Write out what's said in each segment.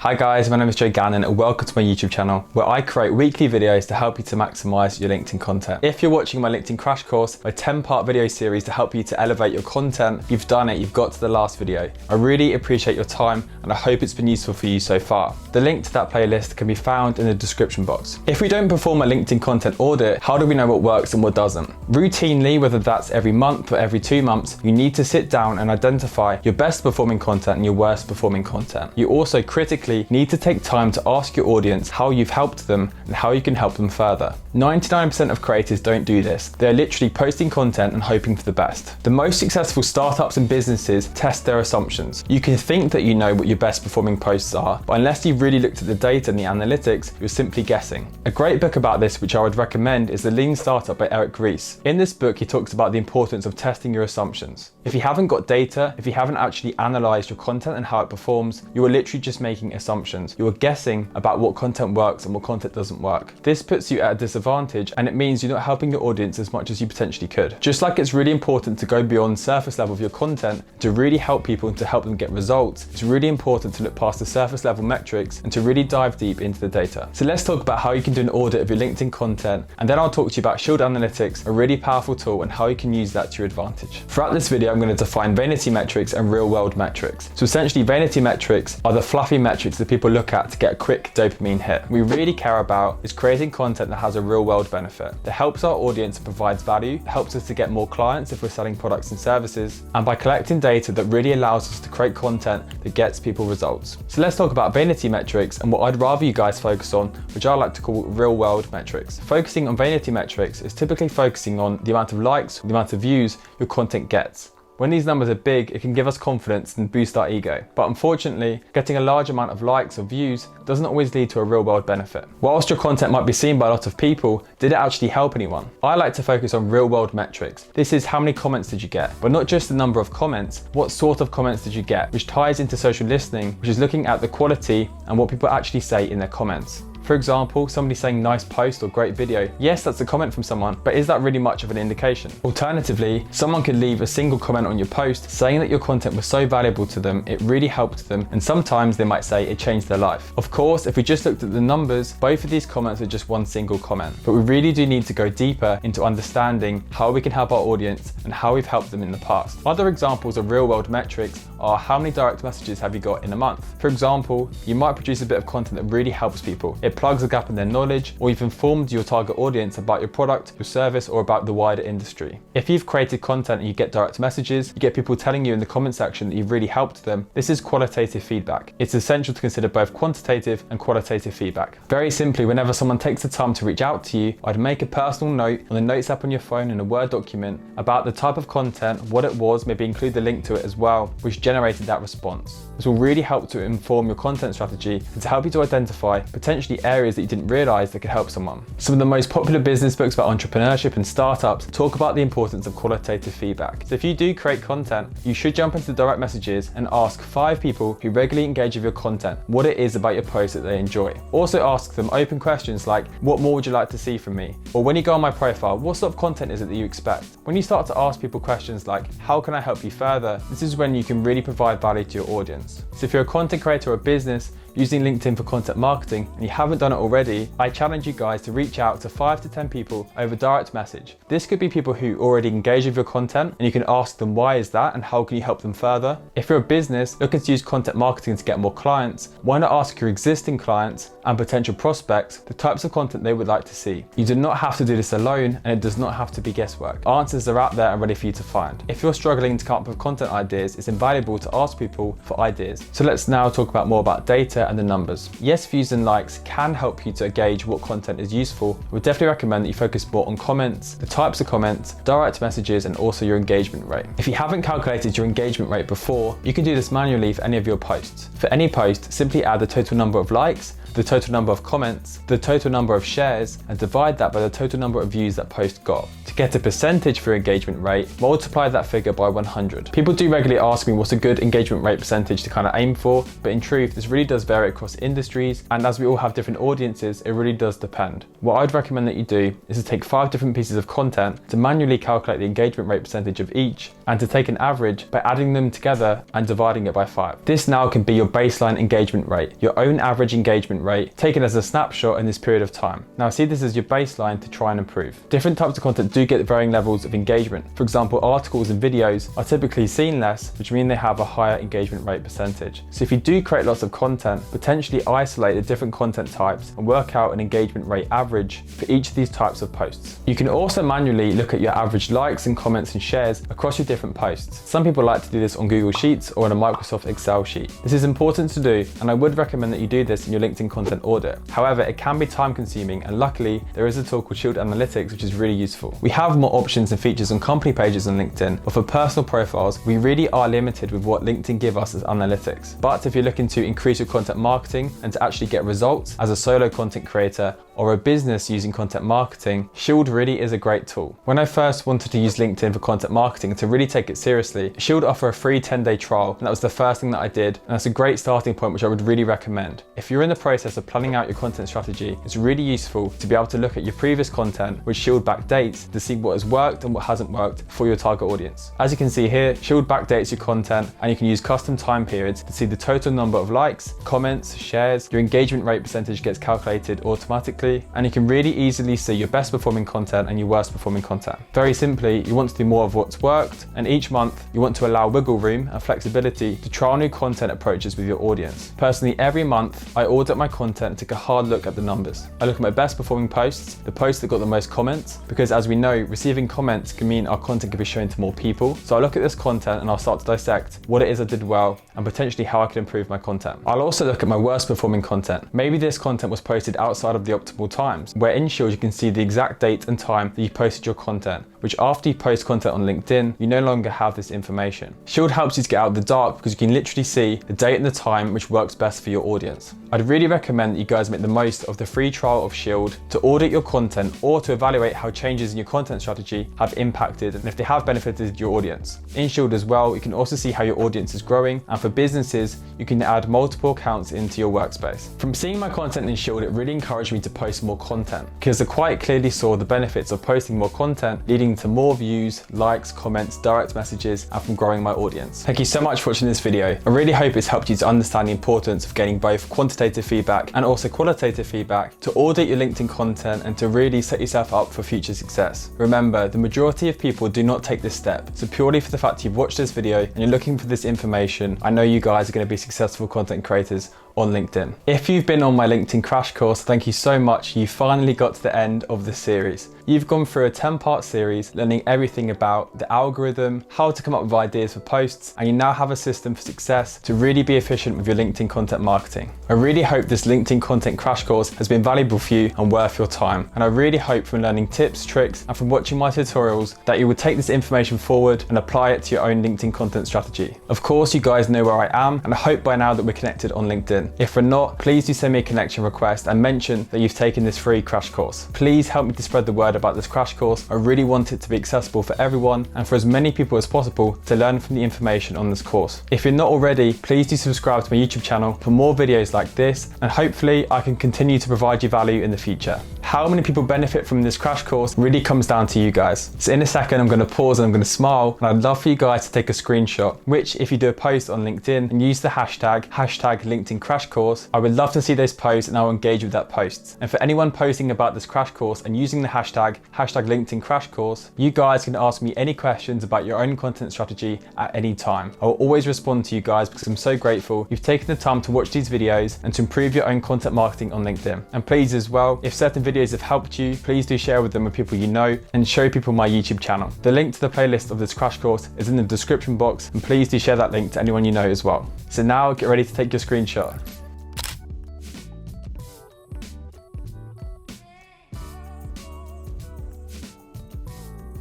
Hi guys, my name is Joe Gannon and welcome to my YouTube channel where I create weekly videos to help you to maximize your LinkedIn content. If you're watching my LinkedIn Crash Course, my 10-part video series to help you to elevate your content, you've done it, you've got to the last video. I really appreciate your time and I hope it's been useful for you so far. The link to that playlist can be found in the description box. If we don't perform a LinkedIn content audit, how do we know what works and what doesn't? Routinely, whether that's every month or every 2 months, you need to sit down and identify your best performing content and your worst performing content. You also critically need to take time to ask your audience how you've helped them and how you can help them further. 99% of creators don't do this. They're literally posting content and hoping for the best. The most successful startups and businesses test their assumptions. You can think that you know what your best performing posts are, but unless you've really looked at the data and the analytics, you're simply guessing. A great book about this, which I would recommend, is The Lean Startup by Eric Ries. In this book, he talks about the importance of testing your assumptions. If you haven't got data, if you haven't actually analyzed your content and how it performs, you are literally just making assumptions. You are guessing about what content works and what content doesn't work. This puts you at a disadvantage and it means you're not helping your audience as much as you potentially could. Just like it's really important to go beyond surface level of your content to really help people and to help them get results, it's really important to look past the surface level metrics and to really dive deep into the data. So let's talk about how you can do an audit of your LinkedIn content, and then I'll talk to you about Shield Analytics, a really powerful tool, and how you can use that to your advantage. Throughout this video, I'm going to define vanity metrics and real world metrics. So essentially, vanity metrics are the fluffy metrics that people look at to get a quick dopamine hit. What we really care about is creating content that has a real world benefit, that helps our audience and provides value, helps us to get more clients if we're selling products and services, and by collecting data that really allows us to create content that gets people results. So let's talk about vanity metrics and what I'd rather you guys focus on, which I like to call real world metrics. Focusing on vanity metrics is typically focusing on the amount of likes, the amount of views your content gets. When these numbers are big, it can give us confidence and boost our ego. But unfortunately, getting a large amount of likes or views doesn't always lead to a real world benefit. Whilst your content might be seen by a lot of people, did it actually help anyone? I like to focus on real world metrics. This is how many comments did you get, but not just the number of comments, what sort of comments did you get, which ties into social listening, which is looking at the quality and what people actually say in their comments. For example, somebody saying nice post or great video. Yes, that's a comment from someone, but is that really much of an indication? Alternatively, someone could leave a single comment on your post saying that your content was so valuable to them, it really helped them, and sometimes they might say it changed their life. Of course, if we just looked at the numbers, both of these comments are just one single comment, but we really do need to go deeper into understanding how we can help our audience and how we've helped them in the past. Other examples of real world metrics are how many direct messages have you got in a month? For example, you might produce a bit of content that really helps people. It plugs a gap in their knowledge, or you've informed your target audience about your product, your service, or about the wider industry. If you've created content and you get direct messages, you get people telling you in the comment section that you've really helped them, this is qualitative feedback. It's essential to consider both quantitative and qualitative feedback. Very simply, whenever someone takes the time to reach out to you, I'd make a personal note on the Notes app on your phone in a Word document about the type of content, what it was, maybe include the link to it as well, which generated that response. This will really help to inform your content strategy and to help you to identify potentially areas that you didn't realize that could help someone. Some of the most popular business books about entrepreneurship and startups talk about the importance of qualitative feedback. So if you do create content, you should jump into direct messages and ask 5 people who regularly engage with your content what it is about your post that they enjoy. Also ask them open questions like, what more would you like to see from me? Or when you go on my profile, what sort of content is it that you expect? When you start to ask people questions like, how can I help you further? This is when you can really provide value to your audience. So if you're a content creator or a business using LinkedIn for content marketing and you haven't done it already, I challenge you guys to reach out to 5 to 10 people over direct message. This could be people who already engage with your content and you can ask them why is that and how can you help them further. If you're a business looking to use content marketing to get more clients, why not ask your existing clients and potential prospects the types of content they would like to see. You do not have to do this alone and it does not have to be guesswork. Answers are out there and ready for you to find. If you're struggling to come up with content ideas, it's invaluable to ask people for ideas. So let's now talk about more about data and the numbers. Yes, views and likes can help you to gauge what content is useful. I would definitely recommend that you focus more on comments, the types of comments, direct messages, and also your engagement rate. If you haven't calculated your engagement rate before, you can do this manually for any of your posts. For any post, simply add the total number of likes, the total number of comments, the total number of shares, and divide that by the total number of views that post got. To get a percentage for engagement rate, multiply that figure by 100. People do regularly ask me what's a good engagement rate percentage to kind of aim for, but in truth, this really does vary across industries, and as we all have different audiences, it really does depend. What I'd recommend that you do is to take 5 different pieces of content, to manually calculate the engagement rate percentage of each, and to take an average by adding them together and dividing it by 5. This now can be your baseline engagement rate, your own average engagement rate, taken as a snapshot in this period of time. Now see this as your baseline to try and improve. Different types of content do get varying levels of engagement. For example, articles and videos are typically seen less, which mean they have a higher engagement rate percentage. So if you do create lots of content, potentially isolate the different content types and work out an engagement rate average for each of these types of posts. You can also manually look at your average likes and comments and shares across your different posts. Some people like to do this on Google Sheets or on a Microsoft Excel sheet. This is important to do, and I would recommend that you do this in your LinkedIn content audit. However, it can be time consuming, and luckily there is a tool called Shield Analytics which is really useful. We have more options and features on company pages on LinkedIn, but for personal profiles, we really are limited with what LinkedIn give us as analytics. But if you're looking to increase your content marketing and to actually get results as a solo content creator or a business using content marketing, Shield really is a great tool. When I first wanted to use LinkedIn for content marketing and to really take it seriously, Shield offer a free 10-day trial, and that was the first thing that I did, and that's a great starting point which I would really recommend. If you're in the process of planning out your content strategy, it's really useful to be able to look at your previous content with Shield backdates to see what has worked and what hasn't worked for your target audience. As you can see here, Shield backdates your content, and you can use custom time periods to see the total number of likes, comments, shares. Your engagement rate percentage gets calculated automatically, and you can really easily see your best performing content and your worst performing content. Very simply, you want to do more of what's worked, and each month you want to allow wiggle room and flexibility to trial new content approaches with your audience. Personally, every month I audit my content and take a hard look at the numbers. I look at my best performing posts, the posts that got the most comments, because as we know, receiving comments can mean our content can be shown to more people. So I look at this content and I'll start to dissect what it is I did well and potentially how I could improve my content. I'll also look at my worst performing content. Maybe this content was posted outside of the optimal times, where in Shield you can see the exact date and time that you posted your content, which after you post content on LinkedIn, you no longer have this information. Shield helps you to get out of the dark because you can literally see the date and the time which works best for your audience. I'd really recommend that you guys make the most of the free trial of Shield to audit your content or to evaluate how changes in your content strategy have impacted and if they have benefited your audience. In Shield as well, you can also see how your audience is growing, and for businesses, you can add multiple accounts into your workspace. From seeing my content in Shield, it really encouraged me to post more content because I quite clearly saw the benefits of posting more content, leading to more views, likes, comments, direct messages, and from growing my audience. Thank you so much for watching this video. I really hope it's helped you to understand the importance of getting both quantitative feedback and also qualitative feedback to audit your LinkedIn content and to really set yourself up for future success. Remember, the majority of people do not take this step. So purely for the fact you've watched this video and you're looking for this information, I know you guys are going to be successful content creators on LinkedIn. If you've been on my LinkedIn crash course, thank you so much. You finally got to the end of the series. You've gone through a 10-part series learning everything about the algorithm, how to come up with ideas for posts, and you now have a system for success to really be efficient with your LinkedIn content marketing. I really hope this LinkedIn content crash course has been valuable for you and worth your time. And I really hope from learning tips, tricks, and from watching my tutorials that you will take this information forward and apply it to your own LinkedIn content strategy. Of course, you guys know where I am, and I hope by now that we're connected on LinkedIn. If we're not, please do send me a connection request and mention that you've taken this free crash course. Please help me to spread the word about this crash course. I really want it to be accessible for everyone and for as many people as possible to learn from the information on this course. If you're not already, please do subscribe to my YouTube channel for more videos like this, and hopefully I can continue to provide you value in the future. How many people benefit from this crash course really comes down to you guys. So in a second, I'm going to pause and I'm going to smile, and I'd love for you guys to take a screenshot, which if you do a post on LinkedIn and use the hashtag LinkedIn crash course, I would love to see those posts and I'll engage with that post. And for anyone posting about this crash course and using the hashtag LinkedIn crash course, you guys can ask me any questions about your own content strategy at any time. I will always respond to you guys because I'm so grateful you've taken the time to watch these videos and to improve your own content marketing on LinkedIn. And please as well, if certain videos have helped you, please do share with them with people you know and show people my YouTube channel. The link to the playlist of this crash course is in the description box, and please do share that link to anyone you know as well. So now get ready to take your screenshot.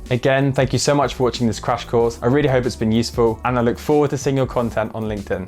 Again, thank you so much for watching this crash course. I really hope it's been useful, and I look forward to seeing your content on LinkedIn.